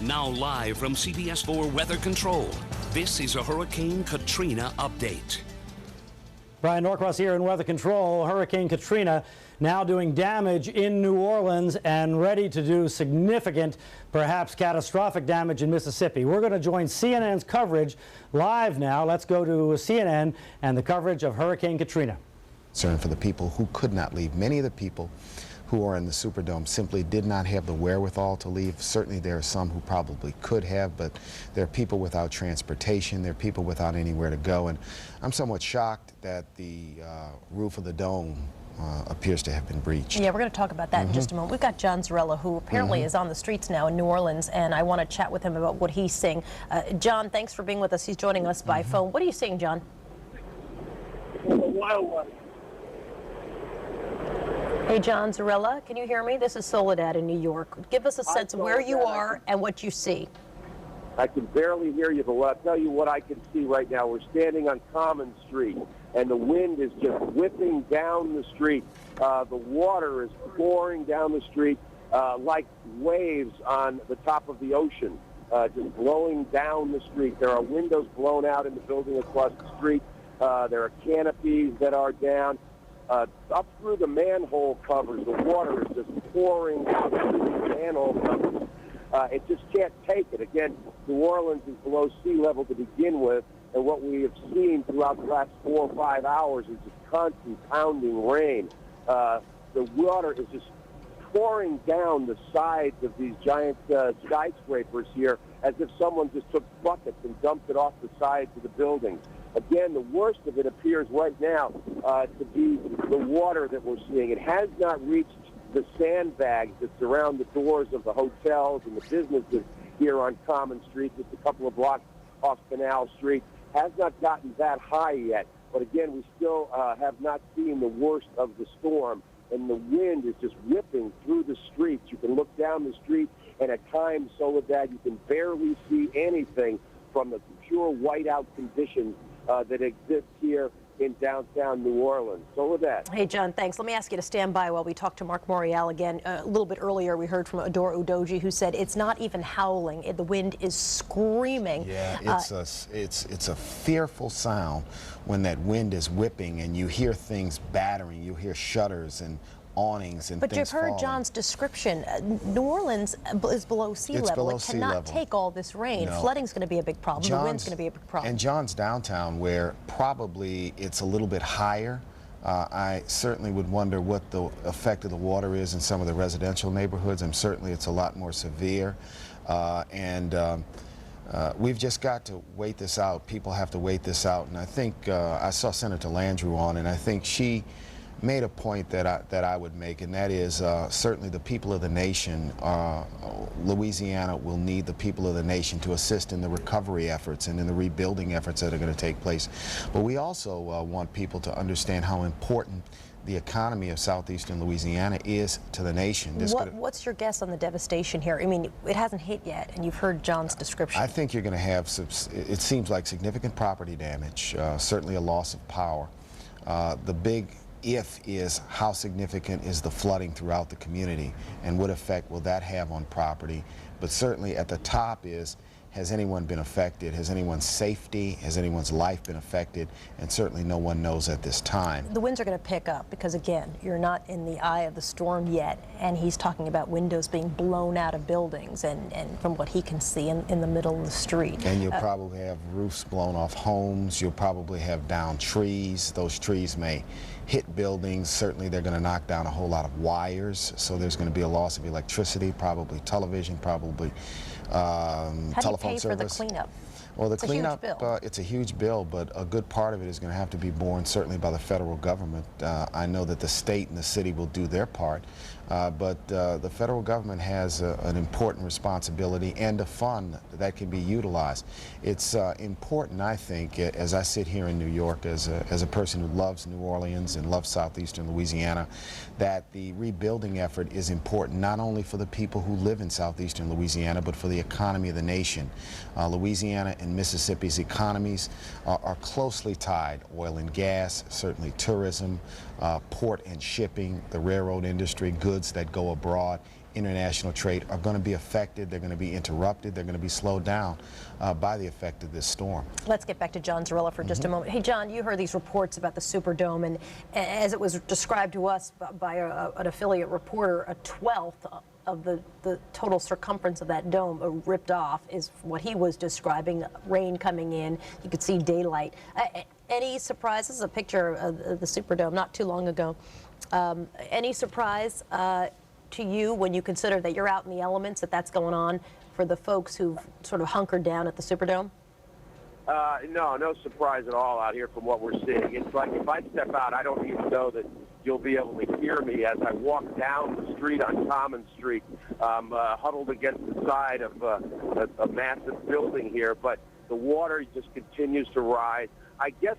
Now live from CBS 4 Weather Control, this is a Hurricane Katrina update. Brian Norcross here in Weather Control. Hurricane Katrina now doing damage in New Orleans and ready to do significant, perhaps catastrophic damage in Mississippi. We're going to join CNN's coverage live now. Let's go to CNN and the coverage of Hurricane Katrina. Concern for the people who could not leave. Many of the people who are in the Superdome simply did not have the wherewithal to leave. Certainly there are some who probably could have, but there are people without transportation, there are people without anywhere to go, and I'm somewhat shocked that the roof of the dome appears to have been breached. Yeah, we're going to talk about that in just a moment. We've got John Zarella, who apparently is on the streets now in New Orleans, and I want to chat with him about what he's seeing. John, thanks for being with us. He's joining us by phone. What are you seeing, John? A wild one. Hey, John Zarella, can you hear me? This is Soledad in New York. Give us a sense of where you are and what you see. I can barely hear you, but I'll tell you what I can see right now. We're standing on Common Street, and the wind is just whipping down the street. The water is pouring down the street like waves on the top of the ocean, just blowing down the street. There are windows blown out in the building across the street. There are canopies that are down. Up through the manhole covers, the water is just pouring out through the manhole covers. It just can't take it. Again, New Orleans is below sea level to begin with, and what we have seen throughout the last 4 or 5 hours is just constant pounding rain. The water is just pouring down the sides of these giant skyscrapers here as if someone just took buckets and dumped it off the sides of the buildings. Again, the worst of it appears right now to be the water that we're seeing. It has not reached the sandbags that surround the doors of the hotels and the businesses here on Common Street, just a couple of blocks off Canal Street. Has not gotten that high yet. But again, we still have not seen the worst of the storm, and the wind is just whipping through the streets. You can look down the street, and at times, Soledad, you can barely see anything from the pure whiteout conditions that exist here in downtown New Orleans. So with that. Hey, John, thanks. Let me ask you to stand by while we talk to Mark Morial again. A little bit earlier, we heard from Adore Udoji, who said it's not even howling. The wind is screaming. Yeah, it's a fearful sound when that wind is whipping and you hear things battering. You hear shutters and awnings and but things you've heard falling. John's description. New Orleans is below sea level. It cannot take all this rain. No. Flooding's going to be a big problem. The wind's going to be a big problem. And John's downtown, where probably it's a little bit higher. I certainly would wonder what the effect of the water is in some of the residential neighborhoods, and certainly it's a lot more severe. We've just got to wait this out. People have to wait this out. And I think I saw Senator Landrieu on, and I think she made a point that I would make, and that is certainly the people of the nation, Louisiana will need the people of the nation to assist in the recovery efforts and in the rebuilding efforts that are going to take place. But we also want people to understand how important the economy of southeastern Louisiana is to the nation. What's your guess on the devastation here? I mean, it hasn't hit yet, and you've heard John's description. I think you're going to have, it seems like, significant property damage, certainly a loss of power. The big if is how significant is the flooding throughout the community, and what effect will that have on property. But certainly at the top is, has anyone been affected? Has anyone's safety, has anyone's life been affected? And certainly no one knows at this time. The winds are going to pick up because, again, you're not in the eye of the storm yet, and he's talking about windows being blown out of buildings and from what he can see in the middle of the street. And you'll probably have roofs blown off homes. You'll probably have down trees. Those trees may hit buildings. Certainly they're going to knock down a whole lot of wires, so there's going to be a loss of electricity, probably television, probably telephone service. How do you pay for the cleanup? Well, the it's cleanup, a huge bill. it's a huge bill, but a good part of it is going to have to be borne certainly by the federal government. I know that the state and the city will do their part, but the federal government has an important responsibility and a fund that can be utilized. It's important, I think, as I sit here in New York, as a person who loves New Orleans and loves southeastern Louisiana, that the rebuilding effort is important not only for the people who live in southeastern Louisiana, but for the economy of the nation. Louisiana and Mississippi's economies are closely tied. Oil and gas, certainly tourism, port and shipping, the railroad industry, goods that go abroad, international trade are going to be affected. They're going to be interrupted. They're going to be slowed down by the effect of this storm. Let's get back to John Zarrella for just a moment. Hey, John, you heard these reports about the Superdome, and as it was described to us by an affiliate reporter, a 1/12 of the total circumference of that dome ripped off is what he was describing. Rain coming in, you could see daylight. Any surprises? A picture of the Superdome not too long ago. Any surprise to you when you consider that you're out in the elements, that's going on for the folks who've sort of hunkered down at the Superdome? No surprise at all out here from what we're seeing. It's like if I step out, I don't even know that you'll be able to hear me as I walk down the street on Common Street, huddled against the side of a massive building here, but the water just continues to rise. I guess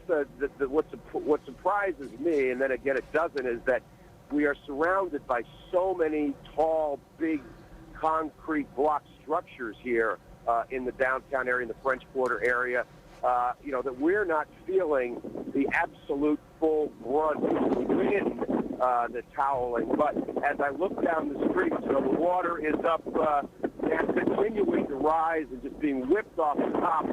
what surprises me, and then again it doesn't, is that we are surrounded by so many tall, big concrete block structures here in the downtown area, in the French Quarter area, that we're not feeling the absolute full brunt of the wind that's howling. But as I look down the street, the water is up and continuing to rise and just being whipped off the top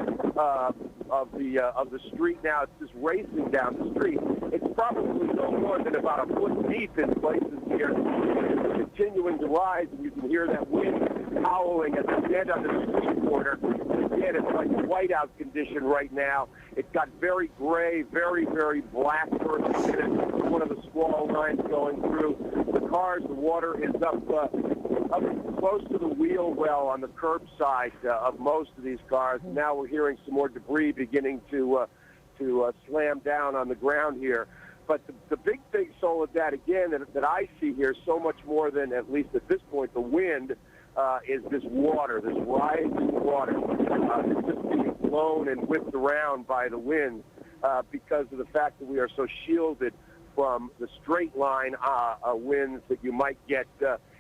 of the street now. It's just racing down the street. It's probably no more than about a foot deep in places here. It's continuing to rise, and you can hear that wind howling as I stand on the street corner. Again, it's like a whiteout condition right now. It's got very gray, very, very black for a minute. One of the squall lines going through. The cars, the water is up close to the wheel well on the curbside of most of these cars. Now we're hearing some more debris beginning to slam down on the ground here. But the big Soledad, again, that I see here so much more than, at least at this point, the wind, is this water, this rising water. It's just being blown and whipped around by the wind because of the fact that we are so shielded from the straight line winds that you might get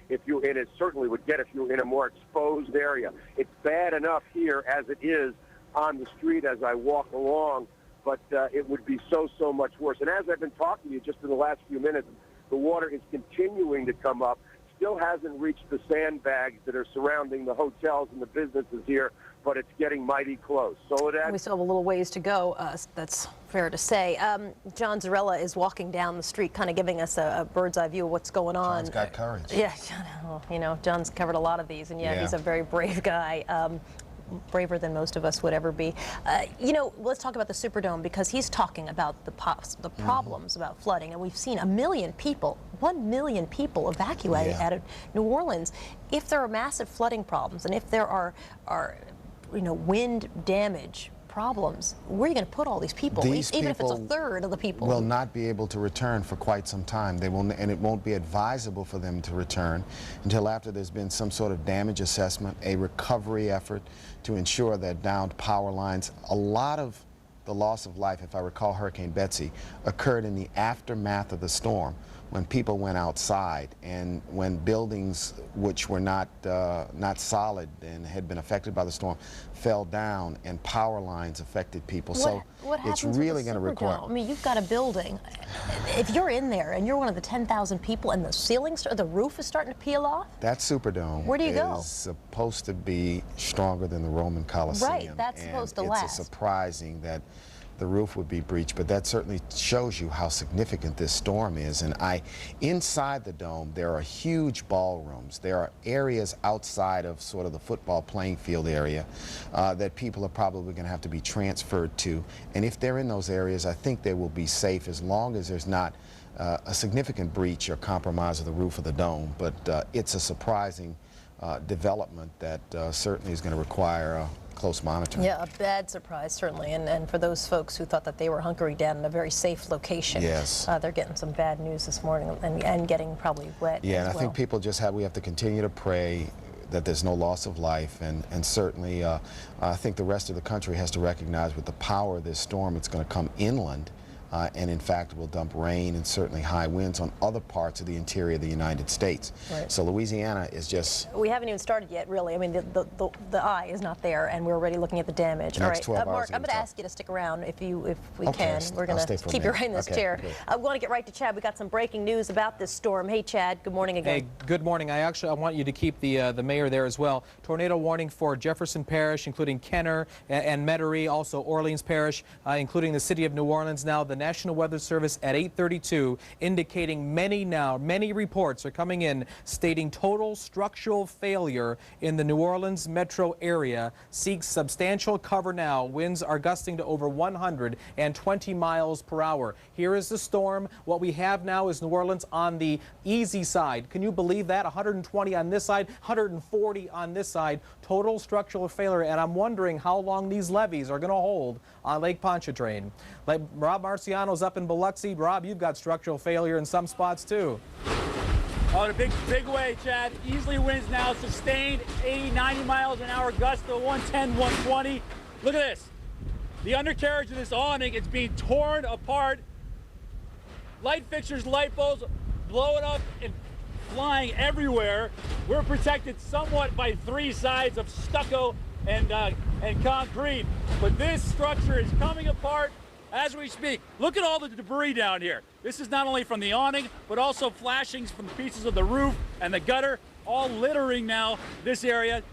if you, and it certainly would get if you were in a more exposed area. It's bad enough here as it is on the street as I walk along, but it would be so much worse. And as I've been talking to you just in the last few minutes, the water is continuing to come up. Still hasn't reached the sandbags that are surrounding the hotels and the businesses here, but it's getting mighty close. Soledad? We still have a little ways to go, that's fair to say. John Zarrella is walking down the street, kind of giving us a bird's eye view of what's going on. John's got courage. Yeah, John's covered a lot of these, and he's a very brave guy. Braver than most of us would ever be. Let's talk about the Superdome, because he's talking about the problems about flooding, and we've seen 1 million people evacuated out of New Orleans. If there are massive flooding problems, and if there are wind damage problems, where are you going to put all these people? Even if it's a third of the people will not be able to return for quite some time. They will, and it won't be advisable for them to return until after there's been some sort of damage assessment, a recovery effort to ensure that downed power lines. A lot of the loss of life, if I recall Hurricane Betsy, occurred in the aftermath of the storm, when people went outside and when buildings which were not solid and had been affected by the storm fell down and power lines affected people. What it's really going to require. I mean, you've got a building. If you're in there and you're one of the 10,000 people and the ceilings or the roof is starting to peel off, that Superdome where do you go? Is supposed to be stronger than the Roman Colosseum. Right, that's supposed to last. It's surprising that the roof would be breached, but that certainly shows you how significant this storm is. And inside the dome, there are huge ballrooms. There are areas outside of sort of the football playing field area that people are probably going to have to be transferred to. And if they're in those areas, I think they will be safe as long as there's not a significant breach or compromise of the roof of the dome. But it's a surprising development that certainly is going to require close monitoring. Yeah, a bad surprise, certainly. And for those folks who thought that they were hunkering down in a very safe location, yes, they're getting some bad news this morning and getting probably wet. Yeah, as and I think people we have to continue to pray that there's no loss of life, and certainly I think the rest of the country has to recognize with the power of this storm, it's going to come inland. and in fact will dump rain and certainly high winds on other parts of the interior of the United States. Right. So Louisiana is just... We haven't even started yet, really. I mean, the eye is not there, and we're already looking at the damage. All right, Mark, I'm going to ask you to stick around if we can. We're going to keep you right in this chair. I want to get right to Chad. We got some breaking news about this storm. Hey, Chad, good morning again. Hey, good morning. I want you to keep the mayor there as well. Tornado warning for Jefferson Parish, including Kenner and Metairie, also Orleans Parish, including the city of New Orleans. Now, the National Weather Service at 8:32 indicating many reports are coming in stating total structural failure in the New Orleans metro area. Seeks substantial cover now. Winds are gusting to over 120 miles per hour. Here is the storm. What we have now is New Orleans on the easy side. Can you believe that? 120 on this side, 140 on this side. Total structural failure, and I'm wondering how long these levees are going to hold on Lake Pontchartrain. Like Rob Marciano's up in Biloxi. Rob, you've got structural failure in some spots too. Oh, in a big way, Chad. Easily winds now sustained 80, 90 miles an hour, gusts to 110, 120. Look at this. The undercarriage of this awning, it's being torn apart. Light fixtures, light bulbs blowing up and flying everywhere. We're protected somewhat by 3 sides of stucco and concrete, but this structure is coming apart as we speak. Look at all the debris down here. This is not only from the awning, but also flashings from the pieces of the roof and the gutter, all littering now this area,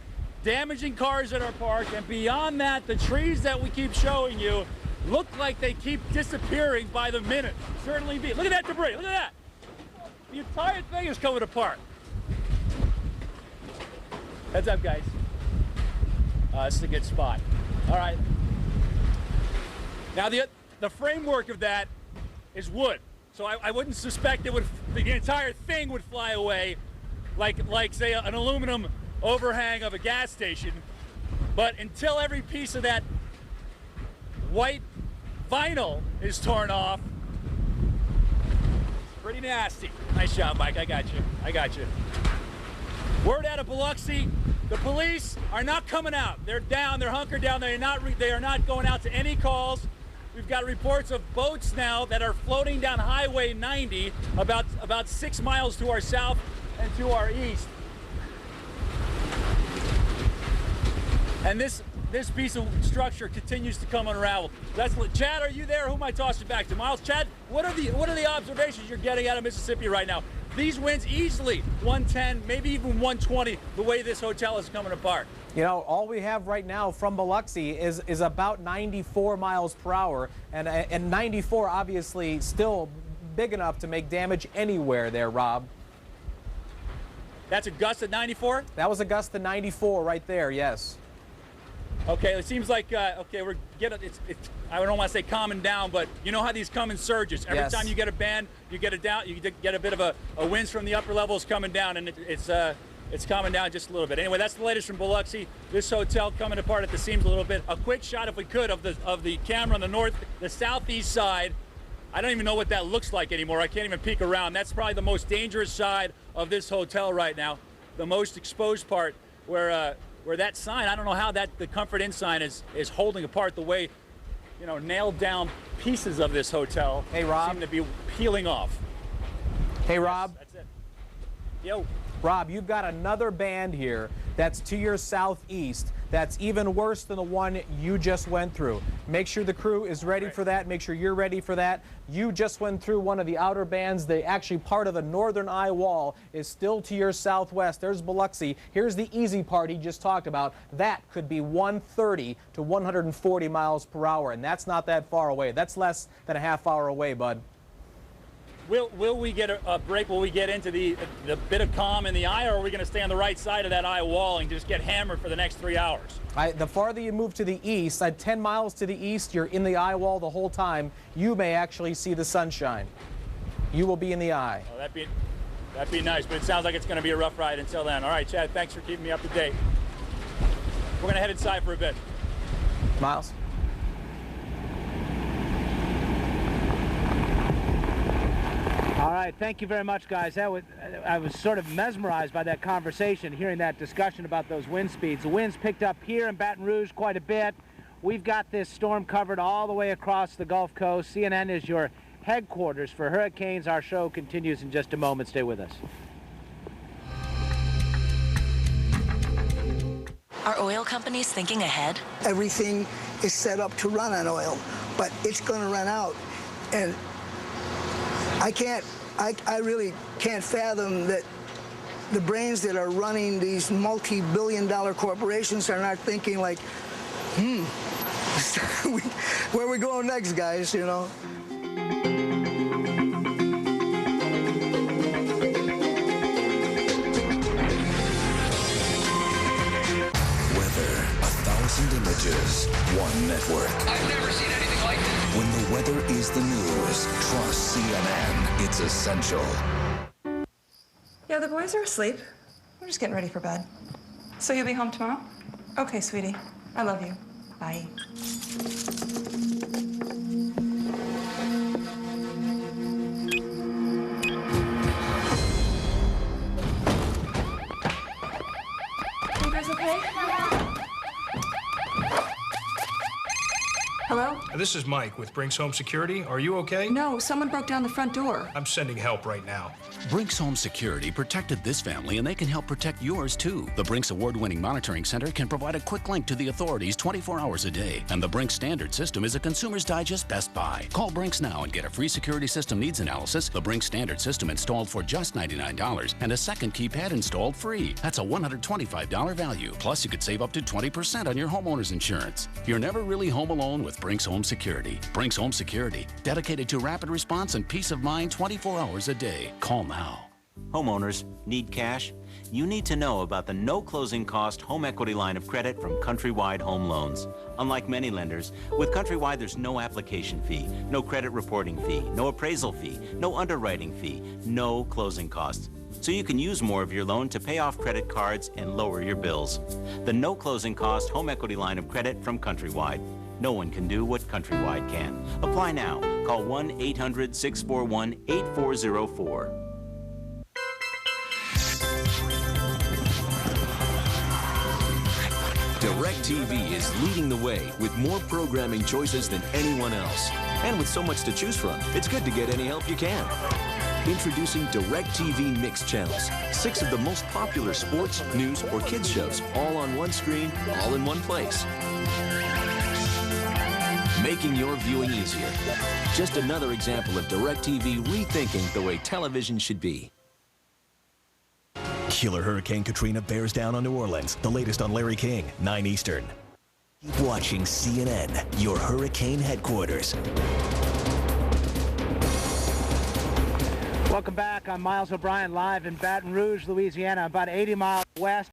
damaging cars that are parked, and beyond that, the trees that we keep showing you look like they keep disappearing by the minute. Certainly be. Look at that debris, look at that. The entire thing is coming apart. Heads up, guys. This is a good spot. All right. Now the framework of that is wood, so I wouldn't suspect the entire thing would fly away, like say an aluminum overhang of a gas station. But until every piece of that white vinyl is torn off, it's pretty nasty. Nice job, Mike. I got you. Word out of Biloxi. The police are not coming out. They're down. They're hunkered down. They are not going out to any calls. We've got reports of boats now that are floating down Highway 90 about 6 miles to our south and to our east. And this piece of structure continues to come unraveled. Chad, are you there? Who am I tossing back to? Miles, Chad, what are the observations you're getting out of Mississippi right now? These winds easily 110, maybe even 120, the way this hotel is coming apart. You know, all we have right now from Biloxi is about 94 miles per hour, and 94 obviously still big enough to make damage anywhere there, Rob. That's a gust at 94? That was a gust to 94 right there, yes. Okay, it seems like, okay, we're getting, I don't want to say calming down, but you know how these come in surges. Every time you get a band, you get a bit of a winds from the upper levels coming down, and it's coming down just a little bit. Anyway, that's the latest from Biloxi. This hotel coming apart at the seams a little bit. A quick shot, if we could, of the camera on the southeast side. I don't even know what that looks like anymore. I can't even peek around. That's probably the most dangerous side of this hotel right now. The most exposed part where that sign, I don't know how the Comfort Inn sign is holding apart the way, you know, nailed down pieces of this hotel seem to be peeling off. Hey, Rob. That's it. Yo. Rob, you've got another band here that's to your southeast that's even worse than the one you just went through. Make sure the crew is ready for that. Make sure you're ready for that. You just went through one of the outer bands. Actually part of the northern eye wall is still to your southwest. There's Biloxi. Here's the easy part he just talked about. That could be 130 to 140 miles per hour, and that's not that far away. That's less than a half hour away, bud. Will we get a break? Will we get into the bit of calm in the eye, or are we going to stay on the right side of that eye wall and just get hammered for the next 3 hours? The farther you move to the east, at 10 miles to the east, you're in the eye wall the whole time. You may actually see the sunshine. You will be in the eye. Oh, that'd be nice, but it sounds like it's going to be a rough ride until then. All right, Chad, thanks for keeping me up to date. We're going to head inside for a bit. Miles? All right, thank you very much, guys. I was sort of mesmerized by that conversation, hearing that discussion about those wind speeds. The winds picked up here in Baton Rouge quite a bit. We've got this storm covered all the way across the Gulf Coast. CNN is your headquarters for hurricanes. Our show continues in just a moment. Stay with us. Are oil companies thinking ahead? Everything is set up to run on oil, but it's going to run out. And I really can't fathom that the brains that are running these multi-billion-dollar corporations are not thinking like, where are we going next, guys, you know? Images, one network. I've never seen anything like this. When the weather is the news, trust CNN. It's essential. Yeah, the boys are asleep. We're just getting ready for bed. So you'll be home tomorrow? Okay, sweetie. I love you. Bye. You guys okay? Hello? This is Mike with Brinks Home Security. Are you okay? No, someone broke down the front door. I'm sending help right now. Brinks Home Security protected this family, and they can help protect yours, too. The Brinks award-winning monitoring center can provide a quick link to the authorities 24 hours a day. And the Brinks Standard System is a Consumer's Digest Best Buy. Call Brinks now and get a free security system needs analysis, the Brinks Standard System installed for just $99, and a second keypad installed free. That's a $125 value. Plus, you could save up to 20% on your homeowner's insurance. You're never really home alone with Brinks Home Security. Brinks Home Security, dedicated to rapid response and peace of mind 24 hours a day. Call now. Homeowners need cash? You need to know about the no closing cost home equity line of credit from Countrywide Home Loans. Unlike many lenders, with Countrywide there's no application fee, no credit reporting fee, no appraisal fee, no underwriting fee, no closing costs. So you can use more of your loan to pay off credit cards and lower your bills. The no closing cost home equity line of credit from Countrywide. No one can do what Countrywide can. Apply now. Call 1-800-641-8404. DirecTV is leading the way with more programming choices than anyone else. And with so much to choose from, it's good to get any help you can. Introducing DirecTV Mixed Channels. 6 of the most popular sports, news, or kids shows, all on one screen, all in one place. Making your viewing easier. Just another example of DirecTV rethinking the way television should be. Killer Hurricane Katrina bears down on New Orleans. The latest on Larry King, 9 Eastern. Keep watching CNN, your hurricane headquarters. Welcome back. I'm Miles O'Brien, live in Baton Rouge, Louisiana, about 80 miles west